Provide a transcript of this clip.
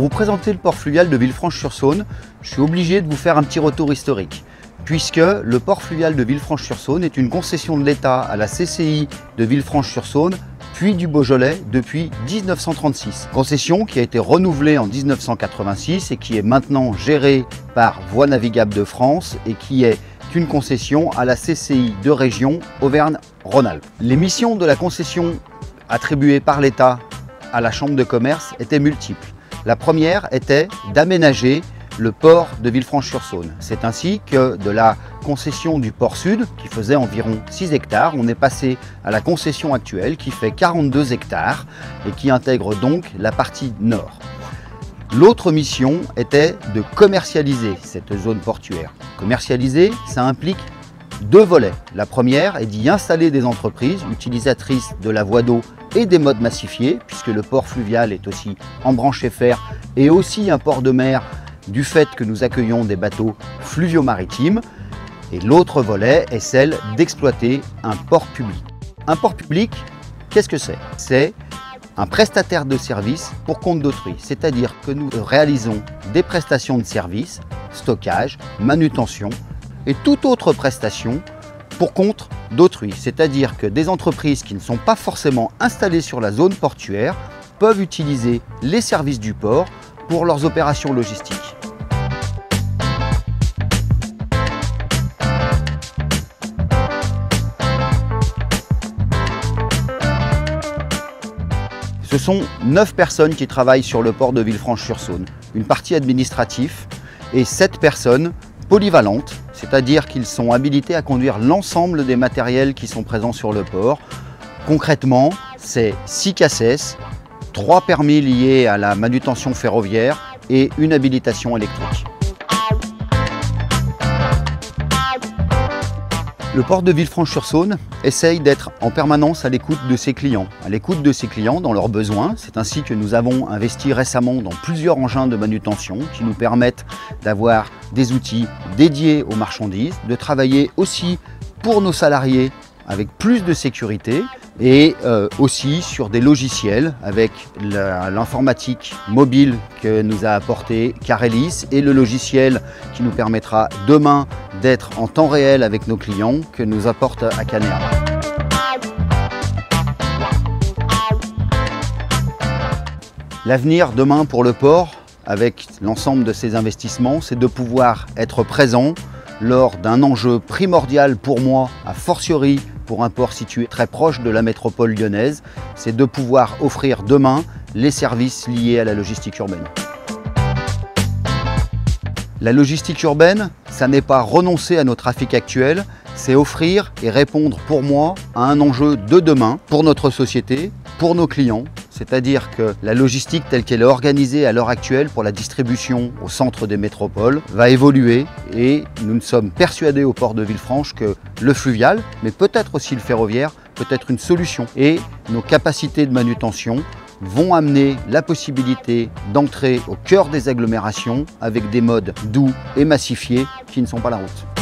vous présenter le port fluvial de Villefranche-sur-Saône, je suis obligé de vous faire un petit retour historique, puisque le port fluvial de Villefranche-sur-Saône est une concession de l'État à la CCI de Villefranche-sur-Saône, puis du Beaujolais depuis 1936. Concession qui a été renouvelée en 1986 et qui est maintenant gérée par Voies navigables de France et qui est une concession à la CCI de région Auvergne-Rhône-Alpes. Les missions de la concession attribuée par l'État à la Chambre de commerce étaient multiples. La première était d'aménager le port de Villefranche-sur-Saône. C'est ainsi que de la concession du port sud, qui faisait environ 6 hectares, on est passé à la concession actuelle qui fait 42 hectares et qui intègre donc la partie nord. L'autre mission était de commercialiser cette zone portuaire. Commercialiser, ça implique deux volets. La première est d'y installer des entreprises utilisatrices de la voie d'eau et des modes massifiés, puisque le port fluvial est aussi embranché fer et aussi un port de mer du fait que nous accueillons des bateaux fluvio-maritimes. Et l'autre volet est celle d'exploiter un port public. Un port public, qu'est-ce que c'est? C'est un prestataire de services pour compte d'autrui, c'est-à-dire que nous réalisons des prestations de services, stockage, manutention et toute autre prestation pour compte d'autrui, c'est-à-dire que des entreprises qui ne sont pas forcément installées sur la zone portuaire peuvent utiliser les services du port pour leurs opérations logistiques. Ce sont 9 personnes qui travaillent sur le port de Villefranche-sur-Saône, une partie administrative et 7 personnes polyvalentes, c'est-à-dire qu'ils sont habilités à conduire l'ensemble des matériels qui sont présents sur le port. Concrètement, c'est 6 CACES, 3 permis liés à la manutention ferroviaire et une habilitation électrique. Le port de Villefranche-sur-Saône essaye d'être en permanence à l'écoute de ses clients, dans leurs besoins. C'est ainsi que nous avons investi récemment dans plusieurs engins de manutention qui nous permettent d'avoir des outils dédiés aux marchandises, de travailler aussi pour nos salariés avec plus de sécurité et aussi sur des logiciels avec l'informatique mobile que nous a apporté Carelis et le logiciel qui nous permettra demain d'être en temps réel avec nos clients que nous apporte Acanea. L'avenir demain pour le port, avec l'ensemble de ces investissements, c'est de pouvoir être présent lors d'un enjeu primordial pour moi, a fortiori pour un port situé très proche de la métropole lyonnaise, c'est de pouvoir offrir demain les services liés à la logistique urbaine. La logistique urbaine, ça n'est pas renoncer à nos trafics actuels, c'est offrir et répondre pour moi à un enjeu de demain pour notre société, pour nos clients. C'est-à-dire que la logistique telle qu'elle est organisée à l'heure actuelle pour la distribution au centre des métropoles va évoluer et nous sommes persuadés au port de Villefranche que le fluvial, mais peut-être aussi le ferroviaire, peut être une solution. Et nos capacités de manutention vont amener la possibilité d'entrer au cœur des agglomérations avec des modes doux et massifiés qui ne sont pas la route.